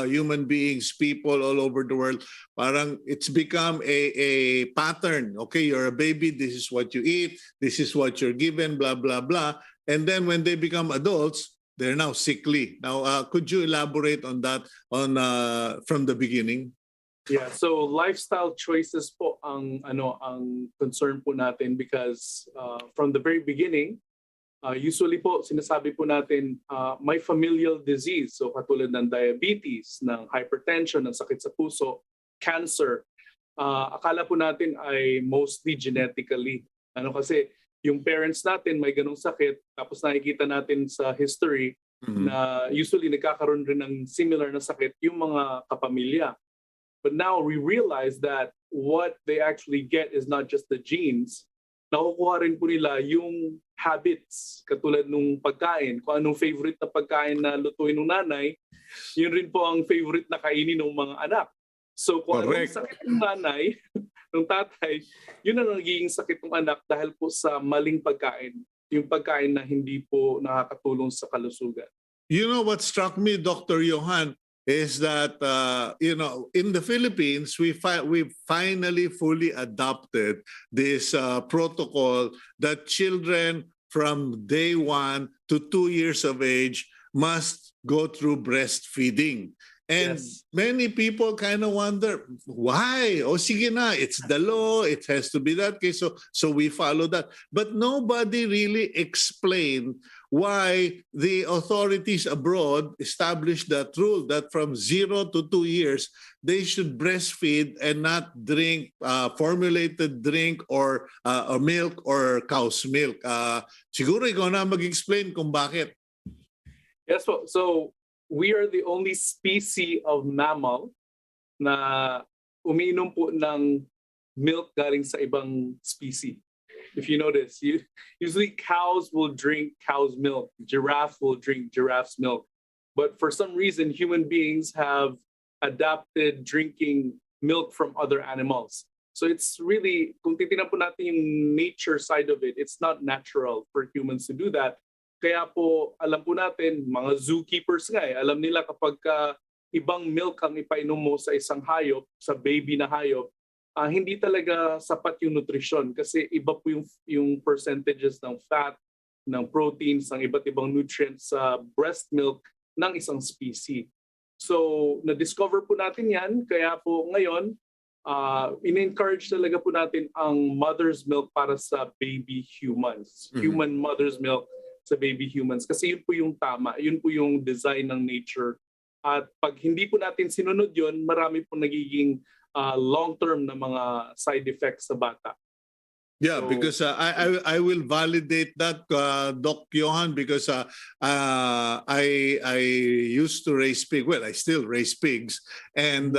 human beings, people all over the world, parang it's become a pattern. Okay, you're a baby, this is what you eat, this is what you're given, blah, blah, blah. And then when they become adults, they're now sickly. Now, could you elaborate on that from the beginning?
Yeah, so lifestyle choices po ang concern po natin, because from the very beginning, usually po sinasabi po natin may familial disease, so katulad ng diabetes, ng hypertension, ng sakit sa puso, cancer. Akala po natin ay mostly genetically. Kasi yung parents natin may ganong sakit, tapos nakikita natin sa history na usually nagkakaroon rin ng similar na sakit yung mga kapamilya. But now we realize that what they actually get is not just the genes. Nakukuha rin po nila yung habits, katulad nung pagkain. Kung anong favorite na pagkain na lutuin ng nanay, yun rin po ang favorite na kainin ng mga anak. So kung anong
Correct.
sakit ng nanay, ng tatay, yun ang nagiging sakit ng anak dahil po sa maling pagkain. Yung pagkain na hindi po nakakatulong sa kalusugan.
You know what struck me, Dr. Johann, is that in the Philippines we finally fully adopted this protocol that children from day 1 to 2 years of age must go through breastfeeding. And
Yes.
many people kind of wonder, why? O sige na, it's the law, it has to be that case. So we follow that. But nobody really explained why the authorities abroad established that rule that from 0 to 2 years, they should breastfeed and not drink formulated drink or milk or cow's milk. Siguro ikaw na mag-explain kung bakit.
Yes po. So we are the only species of mammal na umiinom po ng milk galing sa ibang species. If you notice, usually cows will drink cow's milk, giraffe will drink giraffe's milk. But for some reason, human beings have adapted drinking milk from other animals. So it's really, kung titignan po natin yung nature side of it, it's not natural for humans to do that. Kaya po, alam po natin, mga zookeepers nga alam nila kapag ibang milk ang ipainom mo sa isang hayop, sa baby na hayop, hindi talaga sapat yung nutrition kasi iba po yung percentages ng fat, ng proteins, ng iba't ibang nutrients sa breast milk ng isang species. So, na-discover po natin yan, kaya po ngayon, in-encourage talaga po natin ang mother's milk para sa baby humans.
Mhm.
Human mother's milk sa baby humans. Kasi yun po yung tama, yun po yung design ng nature. At pag hindi po natin sinunod yun, marami po nagiging long-term na mga side effects sa bata.
Yeah,
So-
because I will validate that, Doc Johan, because I used to raise pigs. Well, I still raise pigs, and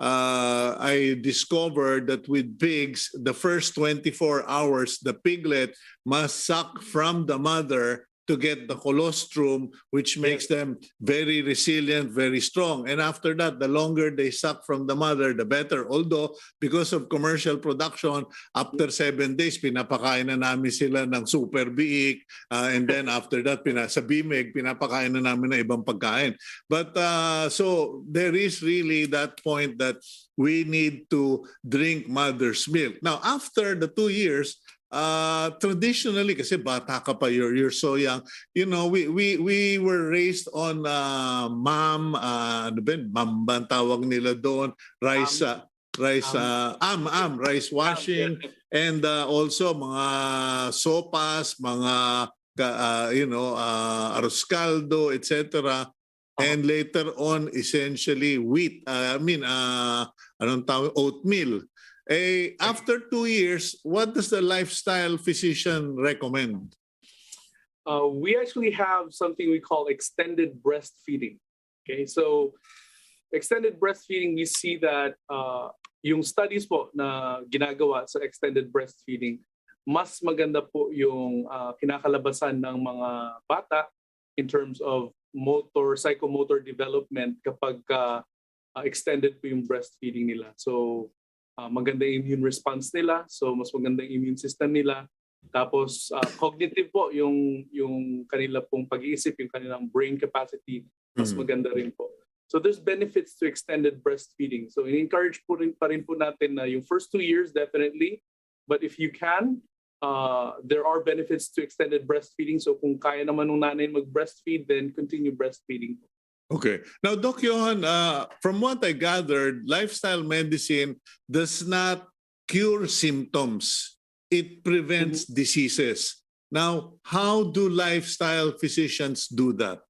I discovered that with pigs, the first 24 hours, the piglet must suck from the mother to get the colostrum, which makes them very resilient, very strong. And after that, the longer they suck from the mother, the better. Although, because of commercial production, after 7 days, pinapakain na namin sila ng super biik. And then after that, sa bimeg, pinapakain na namin ng ibang pagkain. But so there is really that point that we need to drink mother's milk. Now, after the 2 years, traditionally, kasi bata ka pa, you're so young, you know, we were raised on mom, ano ba, mom ba ang tawag nila doon, rice washing, and also mga sopas, mga arroz caldo, etc. And later on, essentially wheat, anong tawag, oatmeal. After 2 years, what does the lifestyle physician recommend?
We actually have something we call extended breastfeeding. Okay, so extended breastfeeding, we see that yung studies po na ginagawa sa extended breastfeeding, mas maganda po yung kinakalabasan ng mga bata in terms of psychomotor development kapag extended po yung breastfeeding nila. So maganda yung immune response nila, so mas maganda yung immune system nila. Tapos cognitive po yung kanila pong pag-iisip, yung kanilang brain capacity, mas maganda rin po. So there's benefits to extended breastfeeding. So in-encourage pa rin po natin na yung first 2 years definitely, but if you can, there are benefits to extended breastfeeding. So kung kaya naman ng nanay mag-breastfeed, then continue breastfeeding.
Okay. Now, Doc Johan, from what I gathered, lifestyle medicine does not cure symptoms. It prevents diseases. Now, how do lifestyle physicians do that?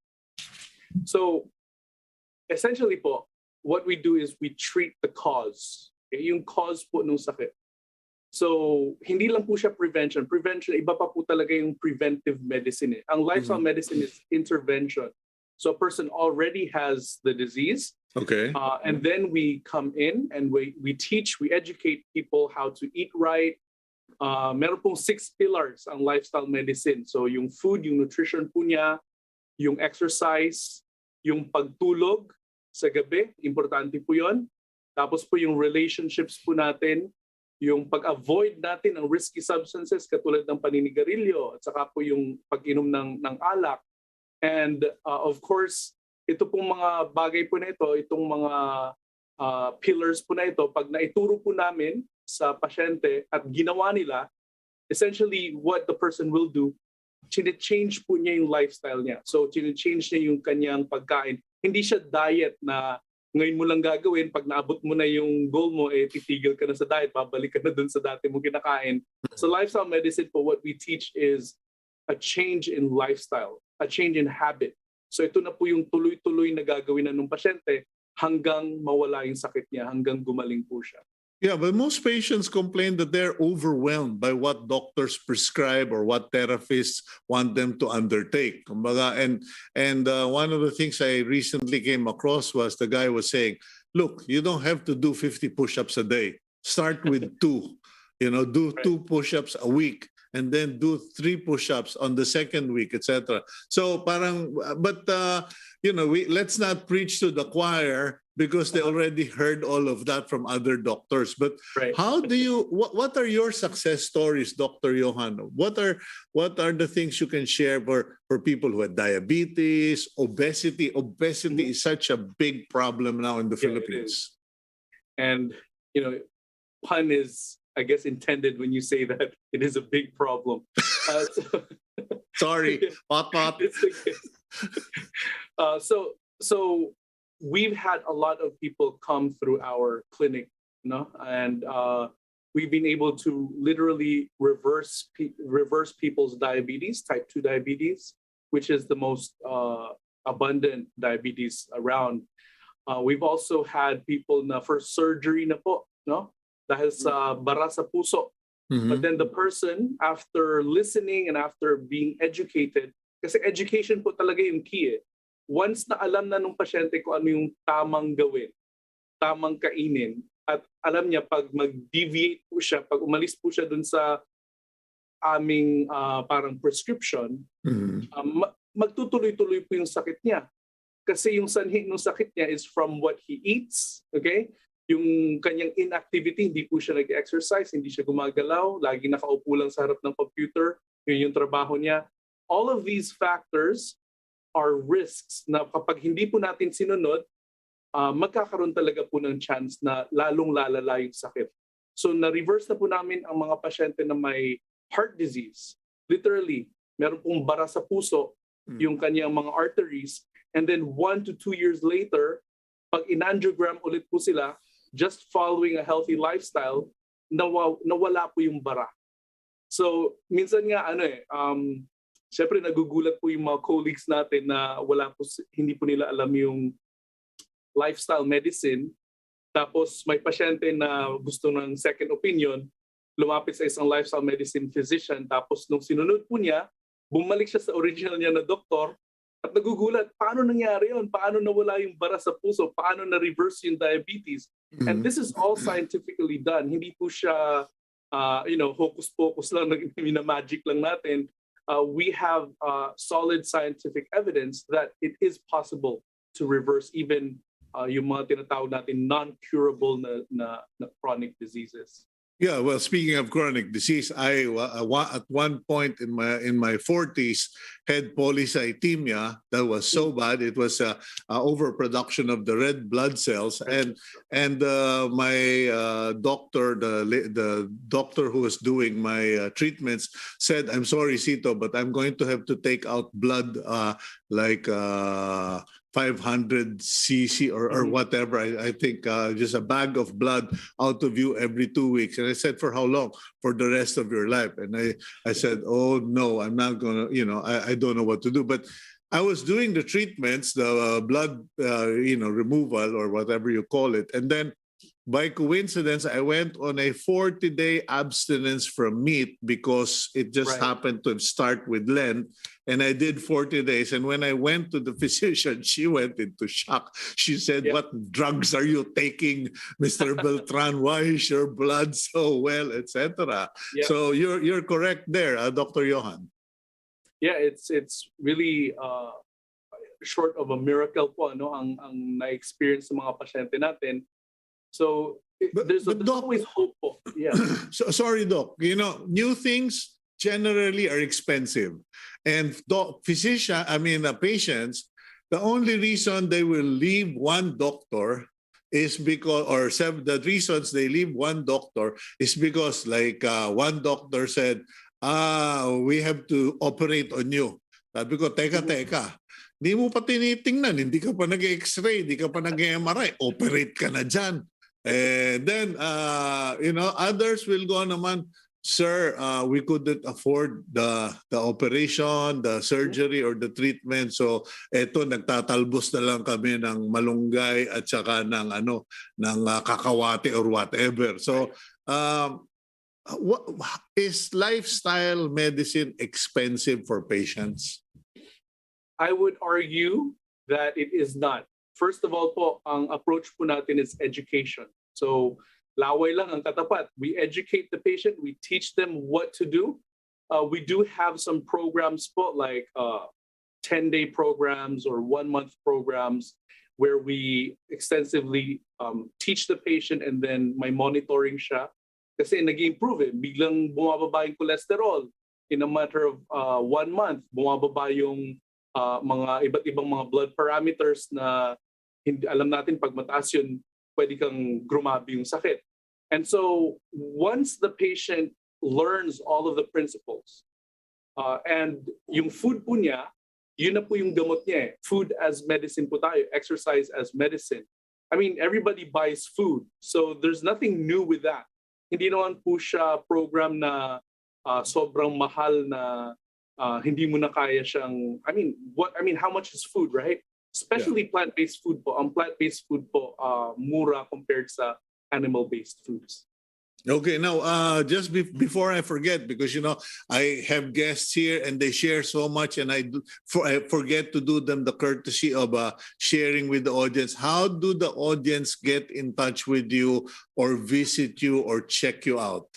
So, essentially po, what we do is we treat the cause. Okay? Yung cause po ng sakit. So, hindi lang po siya prevention. Prevention, iba pa po talaga yung preventive medicine. Ang lifestyle medicine is intervention. So a person already has the disease.
Okay.
And then we come in and we teach, we educate people how to eat right. Meron pong 6 pillars ang lifestyle medicine. So yung food, yung nutrition po niya, yung exercise, yung pagtulog sa gabi, importante po yun. Tapos po yung relationships po natin, yung pag-avoid natin ng risky substances katulad ng paninigarilyo at saka po yung pag-inom ng alak. And of course, ito pong mga bagay po na ito, itong mga pillars po na ito, pag naituro po namin sa pasyente at ginawa nila, essentially what the person will do, change po niya yung lifestyle niya. So change niya yung kanyang pagkain. Hindi siya diet na ngayon mo lang gagawin, pag naabot mo na yung goal mo, titigil ka na sa diet, babalik ka na dun sa dati mo kinakain. So lifestyle medicine po, what we teach is a change in lifestyle, a change in habit. So ito na po yung tuloy-tuloy na gagawin na ng pasyente hanggang mawala yung sakit niya, hanggang gumaling po siya.
Yeah, but most patients complain that they're overwhelmed by what doctors prescribe or what therapists want them to undertake. Kumbaga, and one of the things I recently came across was the guy was saying, look, you don't have to do 50 push-ups a day. Start with 2. Do 2 push-ups a week. And then do 3 push-ups on the second week, etc. So parang, but let's not preach to the choir because they already heard all of that from other doctors. But
right.
How do you? What are your success stories, Dr. Johann? What are the things you can share for people who have diabetes, obesity? Obesity is such a big problem now in the Philippines.
And pun is, I guess, intended when you say that it is a big problem.
Sorry, pot.
So we've had a lot of people come through our clinic, and we've been able to literally reverse people's diabetes, type 2 diabetes, which is the most abundant diabetes around. We've also had people na for surgery na po, dahil sa bara sa puso.
Mm-hmm.
But then the person, after listening and after being educated, kasi education po talaga yung key eh. Once na alam na nung pasyente kung ano yung tamang gawin, tamang kainin, at alam niya pag mag-deviate po siya, pag umalis po siya dun sa aming parang prescription, magtutuloy-tuloy po yung sakit niya. Kasi yung sanhi ng sakit niya is from what he eats, okay? Yung kanyang inactivity, hindi po siya nag-exercise, hindi siya gumagalaw, lagi nakaupo lang sa harap ng computer, yun yung trabaho niya. All of these factors are risks na kapag hindi po natin sinunod, magkakaroon talaga po ng chance na lalong lalala yung sakit. So na-reverse na po namin ang mga pasyente na may heart disease. Literally, meron pong bara sa puso, yung kanyang mga arteries, and then 1 to 2 years later, pag in-angiogram ulit po sila, just following a healthy lifestyle, nawala po yung bara. So, minsan nga, syempre nagugulat po yung mga colleagues natin na hindi po nila alam yung lifestyle medicine. Tapos may pasyente na gusto ng second opinion, lumapit sa isang lifestyle medicine physician. Tapos nung sinunod po niya, bumalik siya sa original niya na doktor at nagugulat, paano nangyari yun? Paano nawala yung bara sa puso? Paano na-reverse yung diabetes? Mm-hmm. And this is all scientifically done. Hindi po siya, hocus-pocus lang, magic lang natin. We have solid scientific evidence that it is possible to reverse even yung mga tinatawag natin non-curable na chronic diseases.
Yeah, well, speaking of chronic disease, I at one point in my 40s had polycythemia that was so bad it was overproduction of the red blood cells, and my doctor, the doctor who was doing my treatments said, "I'm sorry, Cito, but I'm going to have to take out blood like 500 cc or whatever. I think just a bag of blood out of you every 2 weeks." And I said, "For how long?" "For the rest of your life." And I said, "Oh no, I'm not gonna, I don't know what to do." But I was doing the treatments, the blood, removal or whatever you call it. And then by coincidence, I went on a 40-day abstinence from meat because it just happened to start with Lent. And I did 40 days. And when I went to the physician, she went into shock. She said, "What drugs are you taking, Mr. Beltran? Why is your blood so well, etc.?" Yeah. So you're correct there, Dr. Johann.
Yeah, it's really short of a miracle po ang na-experience ng mga pasyente natin. So there's
Doc,
always hope po. Yeah.
so, sorry, Doc. You know, new things generally are expensive. And patients, the only reason they will leave one doctor is because, the reasons they leave one doctor is because, like, one doctor said, we have to operate on you. Sabi ko, teka. Di mo pa tinitingnan, hindi ka pa nag-x-ray, hindi ka pa nag-MRI, operate ka na dyan. And then, others will go naman, sir, we couldn't afford the operation, the surgery, or the treatment. So, eto, nagtatalbos na lang kami ng malunggay at saka ng kakawate or whatever. So, is lifestyle medicine expensive for patients?
I would argue that it is not. First of all po, ang approach po natin is education. So, laway lang ang katapat. We educate the patient, we teach them what to do. We do have some programs po like 10-day programs or 1-month programs where we extensively teach the patient and then may monitoring siya. Kasi nag-improve eh. Biglang bumababa yung cholesterol. In a matter of 1 month, bumababa yung mga iba't ibang mga blood parameters na alam natin pag mataas yun, pwede kang grumabi yung sakit. And so once the patient learns all of the principles and yung food po niya, yun na po yung gamot niya eh. Food as medicine po tayo, exercise as medicine. I mean, everybody buys food. So there's nothing new with that. Hindi naman po siya program na sobrang mahal na hindi mo na kaya siyang, how much is food, right? Especially plant-based food po. Ang plant-based food po, mura compared sa animal-based foods.
Okay, now just before I forget, because I have guests here and they share so much, and I forget to do them the courtesy of sharing with the audience. How do the audience get in touch with you or visit you or check you out?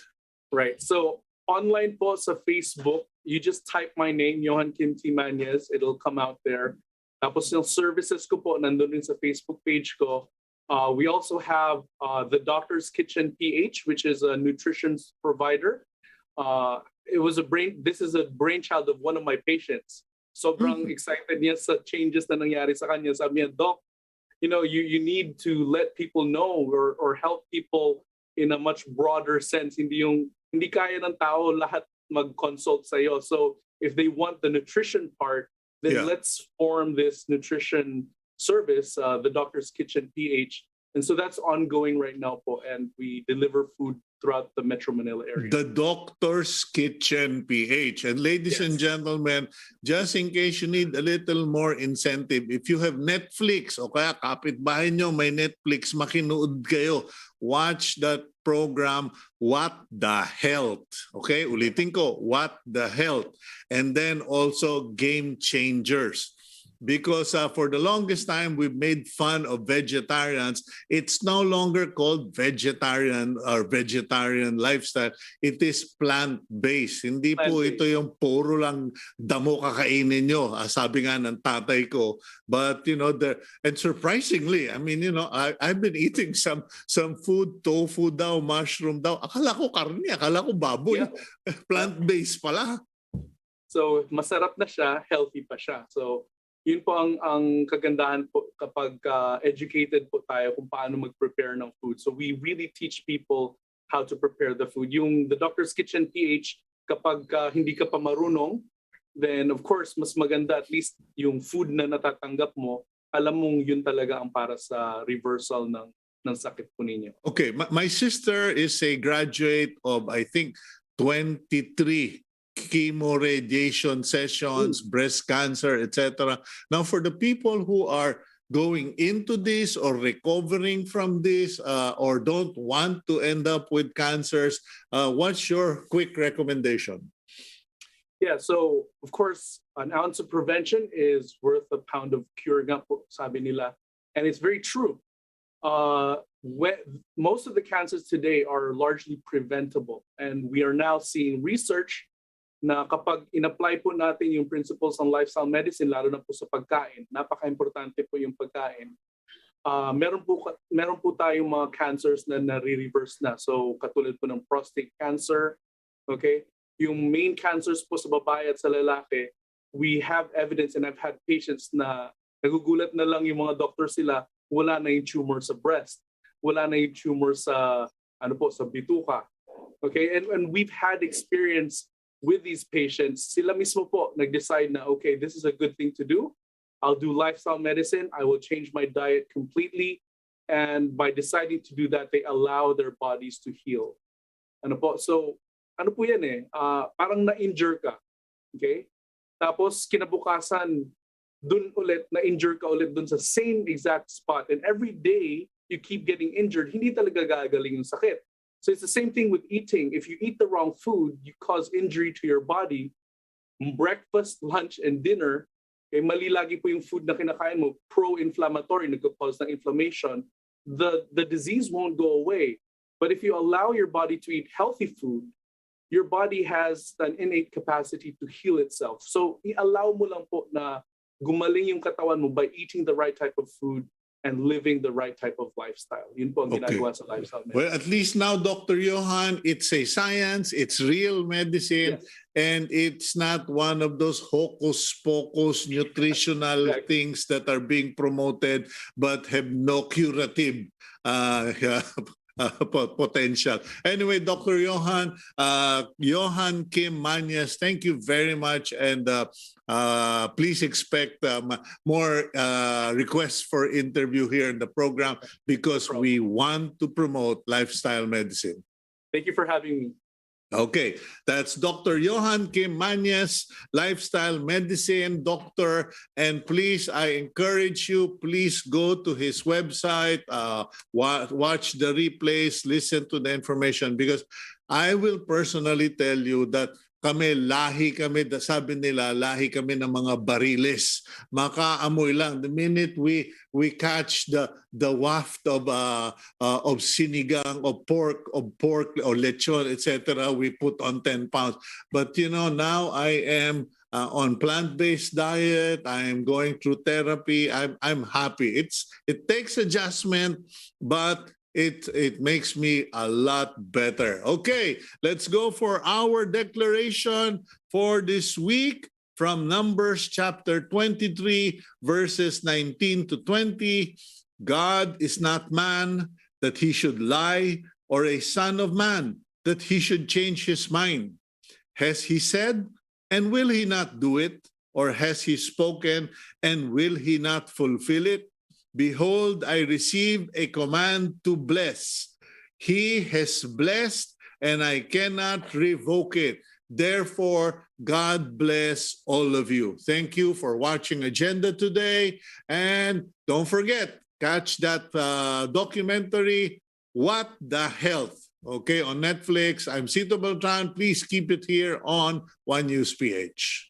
Right.
So online po sa Facebook, you just type my name, Johann Kim Mañez. It'll come out there. Tapos yung services ko po nandun din sa Facebook page ko. We also have the Doctor's Kitchen PH, which is a nutrition provider. This is a brainchild of one of my patients. Sobrang excited niya sa changes na nangyari sa kanya. Sabi niya, Doc, you need to let people know or help people in a much broader sense. Hindi kaya ng tao lahat mag-consult sa'yo. So if they want the nutrition part, then let's form this nutrition service, the Doctor's Kitchen PH. And so that's ongoing right now po, and we deliver food throughout the Metro Manila area.
The Doctor's Kitchen PH. And ladies and gentlemen, just in case you need a little more incentive, if you have Netflix o kaya kapitbahay nyo may Netflix, makinood kayo. Watch that program, What the Health. Okay, ulitin ko, What the Health. And then also Game Changers. Because for the longest time, we've made fun of vegetarians. It's no longer called vegetarian or vegetarian lifestyle. It is plant-based. Hindi po ito yung puro lang damo kakainin nyo. Sabi nga ng tatay ko. But, and surprisingly, I've been eating some food, tofu daw, mushroom daw. Akala ko karne, akala ko baboy. Yeah. Plant-based pala.
So, masarap na siya, healthy pa siya. So, yun po ang kagandahan po kapag educated po tayo kung paano mag-prepare ng food. So we really teach people how to prepare the food. Yung the Doctor's Kitchen PH, kapag hindi ka pa marunong, then of course, mas maganda at least yung food na natatanggap mo, alam mong yun talaga ang para sa reversal ng sakit po ninyo.
Okay, my sister is a graduate of, I think, 23 chemo radiation sessions, breast cancer, etc. Now, for the people who are going into this or recovering from this or don't want to end up with cancers, what's your quick recommendation?
Yeah, so of course, an ounce of prevention is worth a pound of cure, sabi nila. And it's very true. Most of the cancers today are largely preventable. And we are now seeing research na kapag in-apply po natin yung principles ng lifestyle medicine, lalo na po sa pagkain, napaka-importante po yung pagkain. meron po tayong mga cancers na nare-reverse na. So katulad po ng prostate cancer, okay? Yung main cancers po sa babae at sa lalaki, we have evidence, and I've had patients na nagugulat na lang yung mga doctor sila, wala na yung tumor sa breast, wala na yung tumor sa sa bituka. Okay, and we've had experience with these patients. Sila mismo po nag-decide na, okay, this is a good thing to do. I'll do lifestyle medicine. I will change my diet completely. And by deciding to do that, they allow their bodies to heal. So, yan eh, parang na-injure ka. Okay? Tapos, kinabukasan, dun ulit, na-injure ka ulit dun sa same exact spot. And every day, you keep getting injured, hindi talaga gagaling yung sakit. So it's the same thing with eating. If you eat the wrong food, you cause injury to your body. Breakfast, lunch, and dinner, mali lagi po yung food na kinakain mo, pro-inflammatory, nagko-cause ng inflammation, the disease won't go away. But if you allow your body to eat healthy food, your body has an innate capacity to heal itself. So i-allow mo lang po na gumaling yung katawan mo by eating the right type of food and living the right type of lifestyle. Yun po ang ginagawa sa lifestyle medicine.
Well, at least now, Dr. Johann, it's a science, it's real medicine,
Yes.
and it's not one of those hocus-pocus nutritional things that are being promoted but have no curative potential. Anyway, Dr. Johann, Johann Kim Mañez, thank you very much, and please expect more requests for interview here in the program because we want to promote lifestyle medicine.
Thank you for having me.
Okay, that's Dr. Johann Kim Mañez, lifestyle medicine doctor. And please, I encourage you, please go to his website, watch the replays, listen to the information, because I will personally tell you that lahi kami, sabi nila, lahi kami ng mga bariles. Makaamoy lang. The minute we catch the waft of sinigang, of pork, or lechon, etc., we put on 10 pounds. But now I am on plant-based diet. I am going through therapy. I'm happy. It takes adjustment, but it makes me a lot better. Okay, let's go for our declaration for this week from Numbers chapter 23, verses 19 to 20. God is not man that he should lie, or a son of man that he should change his mind. Has he said, and will he not do it? Or has he spoken, and will he not fulfill it? Behold, I receive a command to bless. He has blessed, and I cannot revoke it. Therefore, God bless all of you. Thank you for watching Agenda today. And don't forget, catch that documentary, What the Health? Okay, on Netflix. I'm Cito Beltran. Please keep it here on One News PH.